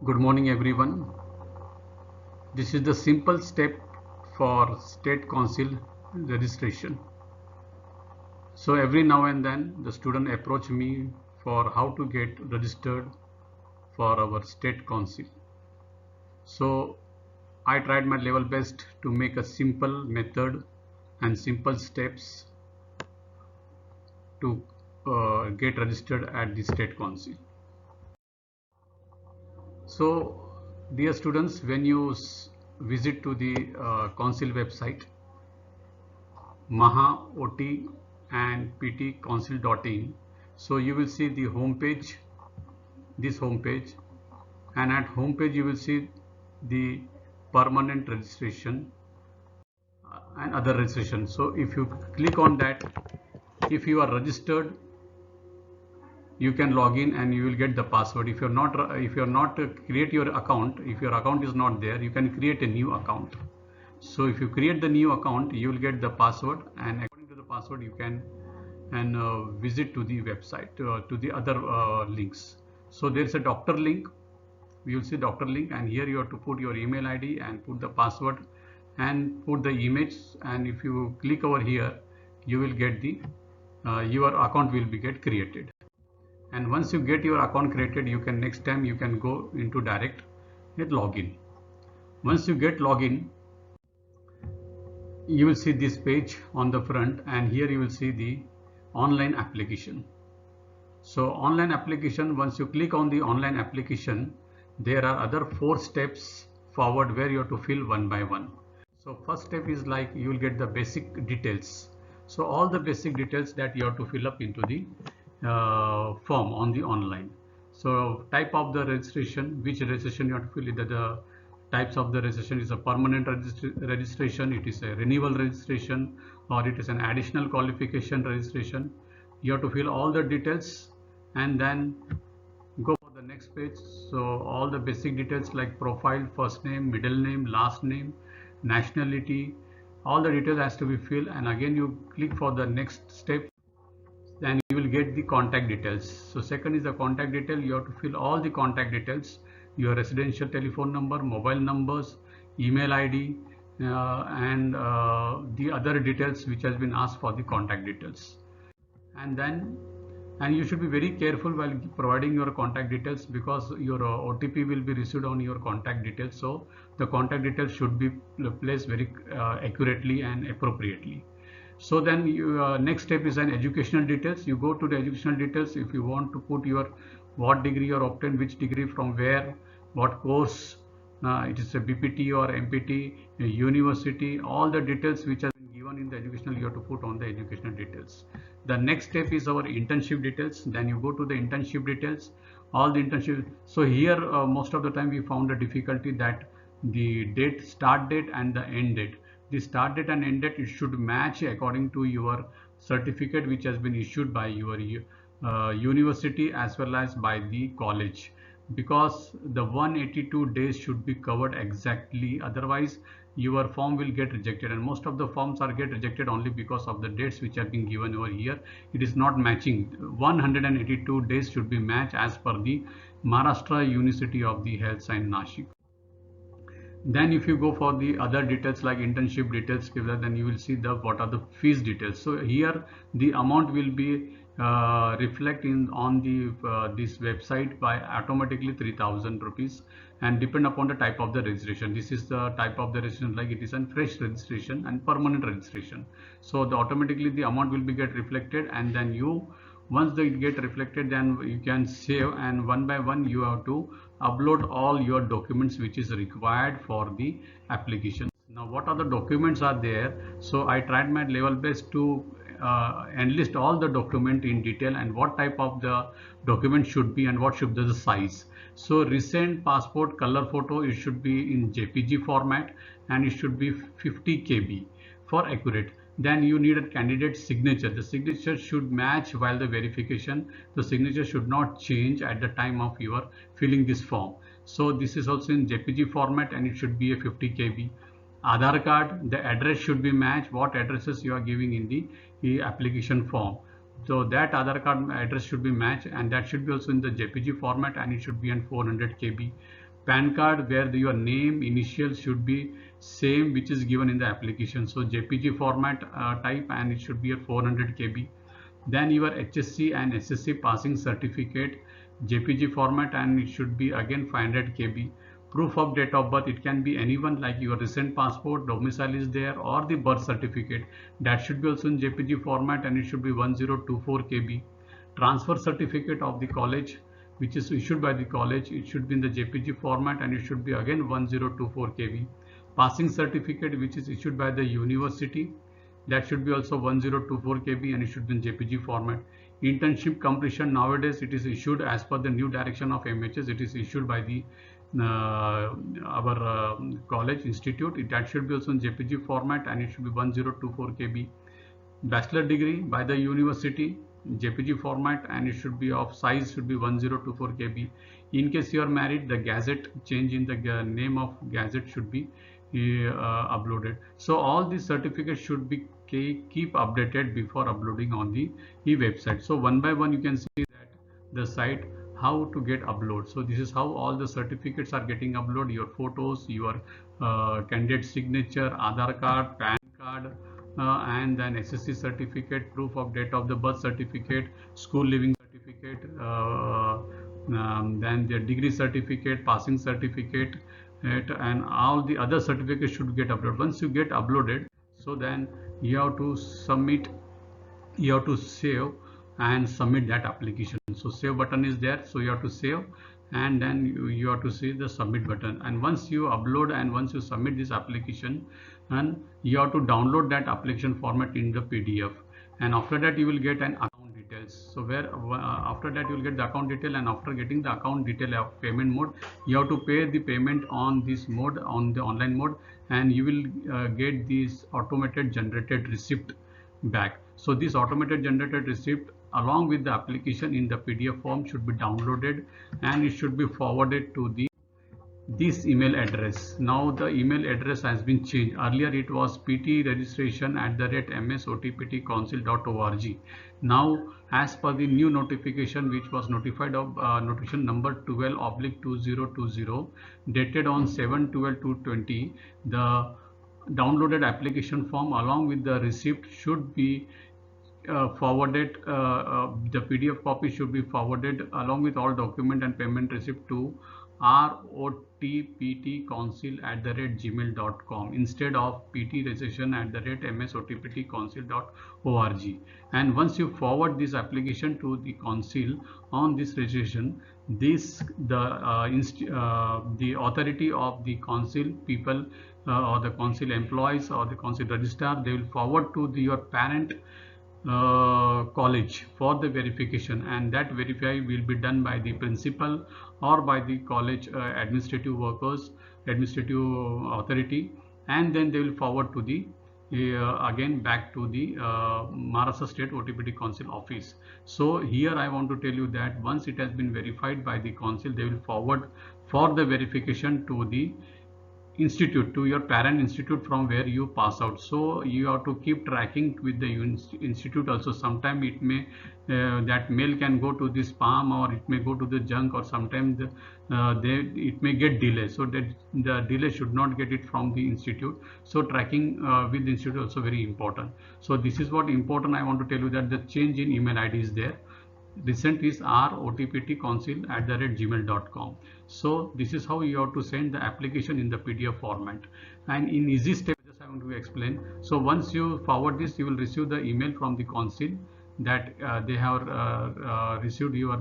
Good morning everyone. This is the simple step for State Council registration. So every now and then the student approach me for how to get registered for our State Council. So I tried my level best to make a simple method and simple steps to get registered at the State Council. So dear students, when you visit to the council website maha.ot and ptcouncil.in, so you will see the home page, this home page, and at home page you will see the permanent registration and other registration. So if you click on that, if you are registered, you can log in and you will get the password. If you're not create your account, if your account is not there, you can create a new account. So if you create the new account, you will get the password, and according to the password you can visit to the website to the other links. So there is a doctor link, you will see doctor link, and here you have to put your email ID and put the password and put the image, and if you click over here you will get the your account will be get created. And once you get your account created, you can next time you can go into direct hit login. Once you get login, you will see this page on the front, and here you will see the online application. So online application, once you click on the online application, there are other 4 steps forward where you have to fill one by one. So first step is like you will get the basic details. So all the basic details that you have to fill up into the form on the online. So type of the registration, which registration you have to fill, either the types of the registration is a permanent registration, it is a renewal registration, or it is an additional qualification registration. You have to fill all the details and then go for the next page. So all the basic details like profile, first name, middle name, last name, nationality, all the details has to be filled, and again you click for the next step, then you will get the contact details. So second is the contact detail. You have to fill all the contact details, your residential telephone number, mobile numbers, email ID, and the other details which has been asked for the contact details. And you should be very careful while providing your contact details, because your OTP will be received on your contact details. So the contact details should be placed very accurately and appropriately. So then next step is an educational details. You go to the educational details. If you want to put your what degree you obtained, which degree from where, what course, it is a BPT or MPT, a university, all the details which are given in the educational, you have to put on the educational details. The next step is our internship details. Then you go to the internship details, all the internship. So here most of the time we found a difficulty that the date, start date and the end date, the start date and end date, it should match according to your certificate which has been issued by your university as well as by the college, because the 182 days should be covered exactly, otherwise your form will get rejected, and most of the forms are get rejected only because of the dates which have been given over here. It is not matching. 182 days should be matched as per the Maharashtra University of the Health Science Nashik. Then if you go for the other details like internship details, then you will see the what are the fees details. So here the amount will be reflect in on the this website by automatically 3,000 rupees, and depend upon the type of the registration. This is the type of the registration, like it is a fresh registration and permanent registration. So the automatically the amount will be get reflected, and then you once they get reflected, then you can save, and one by one you have to upload all your documents which is required for the application. Now what are the documents are there? So I tried my level best to enlist all the document in detail, and what type of the document should be and what should be the size. So recent passport color photo, it should be in JPG format, and it should be 50 KB for accurate. Then you need a candidate signature. The signature should match while the verification. The signature should not change at the time of your filling this form. So this is also in JPG format, and it should be a 50 KB. Aadhaar card, the address should be matched what addresses you are giving in the application form. So that Aadhaar card address should be matched, and that should be also in the JPG format, and it should be in 400 KB. PAN card where your name initials should be same which is given in the application. So JPG format type, and it should be at 400 KB. Then your HSC and SSC passing certificate JPG format, and it should be again 500 KB. Proof of date of birth, it can be anyone, like your recent passport, domicile is there, or the birth certificate, that should be also in JPG format, and it should be 1024 KB. Transfer certificate of the college which is issued by the college, it should be in the JPG format, and it should be again 1024 KB. Passing certificate which is issued by the university, that should be also 1024 KB, and it should be in JPG format. Internship completion, nowadays it is issued as per the new direction of MHS, it is issued by the our college institute, that should be also in JPG format, and it should be 1024 KB. Bachelor degree by the university, JPG format, and it should be of size should be 1024 KB. In case you are married, the gazette change in the name of gazette should be uploaded. So all these certificates should be keep updated before uploading on the website. So one by one you can see that the site how to get upload. So this is how all the certificates are getting uploaded: your photos, your candidate signature, Aadhaar card, PAN card, and then SSC certificate, proof of date of the birth certificate, school leaving certificate, then the degree certificate, passing certificate, and all the other certificates should get uploaded. Once you get uploaded, so then you have to submit, you have to save and submit that application. So save button is there, so you have to save, and then you have to see the submit button. And once you upload and once you submit this application, and you have to download that application format in the PDF, and after that you will get an account details. So where after that you will get the account detail, and after getting the account detail of payment mode, you have to pay the payment on this mode, on the online mode, and you will get this automated generated receipt back. So this automated generated receipt along with the application in the PDF form should be downloaded, and it should be forwarded to this email address. Now the email address has been changed. Earlier it was ptregistration@msotptcouncil.org. Now as per the new notification which was notified of notification number 12/2020 dated on 7/12/2020, the downloaded application form along with the receipt should be forwarded, the PDF copy should be forwarded along with all document and payment receipt to rotptcouncil@gmail.com instead of ptregistration@msotptcouncil.org. And once you forward this application to the council on this registration, this the authority of the council people or the council employees or the council registrar, they will forward to your parent college for the verification, and that verify will be done by the principal or by the college administrative workers, administrative authority, and then they will forward to the again back to the Maharashtra State OTPT Council office. So here I want to tell you that once it has been verified by the council, they will forward for the verification to the institute, to your parent institute from where you pass out. So you have to keep tracking with the institute also. Sometime it may that mail can go to the spam, or it may go to the junk, or sometimes it may get delay, so that the delay should not get it from the institute. So tracking with the institute also very important. So this is what important I want to tell you, that the change in email ID is there. Recent is rotptcouncil@gmail.com. So this is how you have to send the application in the PDF format. And in easy steps, just I want to explain. So once you forward this, you will receive the email from the council that they have received your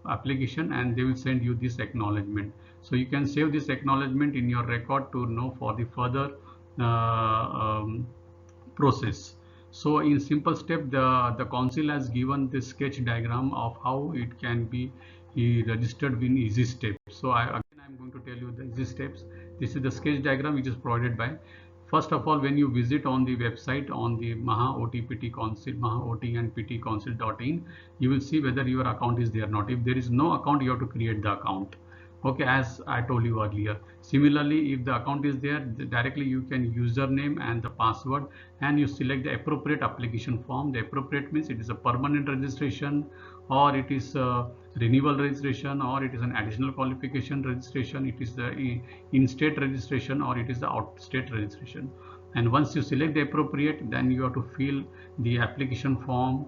application, and they will send you this acknowledgement. So you can save this acknowledgement in your record to know for the further process. So in simple step, the council has given the sketch diagram of how it can be registered in easy steps. So I'm going to tell you the easy steps. This is the sketch diagram which is provided by. First of all, when you visit on the website on the Maha OTPT Council, MahaOT and PT Council.in, you will see whether your account is there or not. If there is no account, you have to create the account. Okay, as I told you earlier. Similarly, if the account is there, directly you can username and the password, and you select the appropriate application form. The appropriate means it is a permanent registration, or it is renewal registration, or it is an additional qualification registration, it is the in-state registration, or it is the out-state registration. And once you select the appropriate, then you have to fill the application form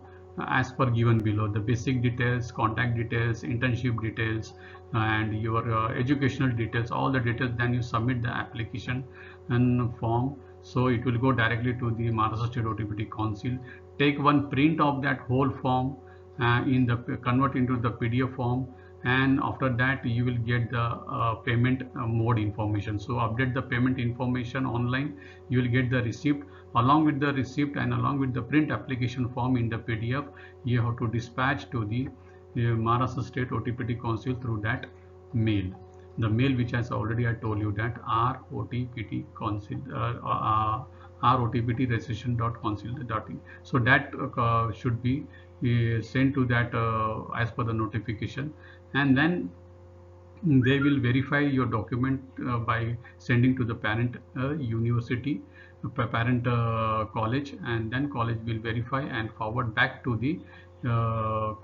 as per given below: the basic details, contact details, internship details, and your educational details, all the details. Then you submit the application and form, so it will go directly to the Maharashtra State OTPT Council. Take one print of that whole form, convert into the PDF form, and after that you will get the payment mode information. So update the payment information online, you will get the receipt. Along with the receipt and along with the print application form in the PDF, you have to dispatch to the Maharashtra State OTPT Council through that mail. The mail which has already I told you, that ROTPT Council, ROTPT registration.council.in. So that should be sent to that as per the notification, and then they will verify your document by sending to the parent university, parent college, and then college will verify and forward back to the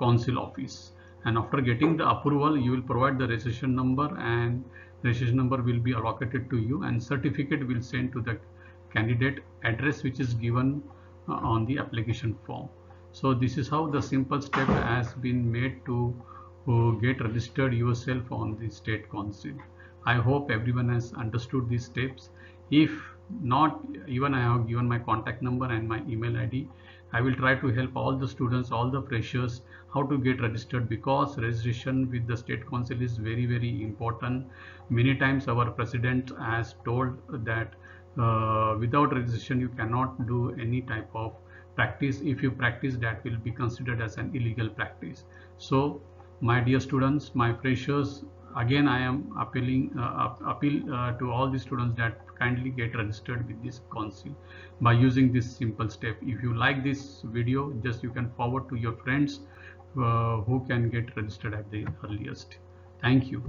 council office. And after getting the approval, you will provide the registration number, and registration number will be allocated to you, and certificate will send to the candidate address which is given on the application form. So this is how the simple step has been made to get registered yourself on the state council. I hope everyone has understood these steps. If not, even I have given my contact number and my email ID. I will try to help all the students, all the freshers, how to get registered, because registration with the state council is very, very important. Many times our president has told that without registration you cannot do any type of practice. If you practice, that will be considered as an illegal practice. So my dear students, my freshers, again I am appeal to all the students that kindly get registered with this council by using this simple step. If you like this video, just you can forward to your friends who can get registered at the earliest. Thank you.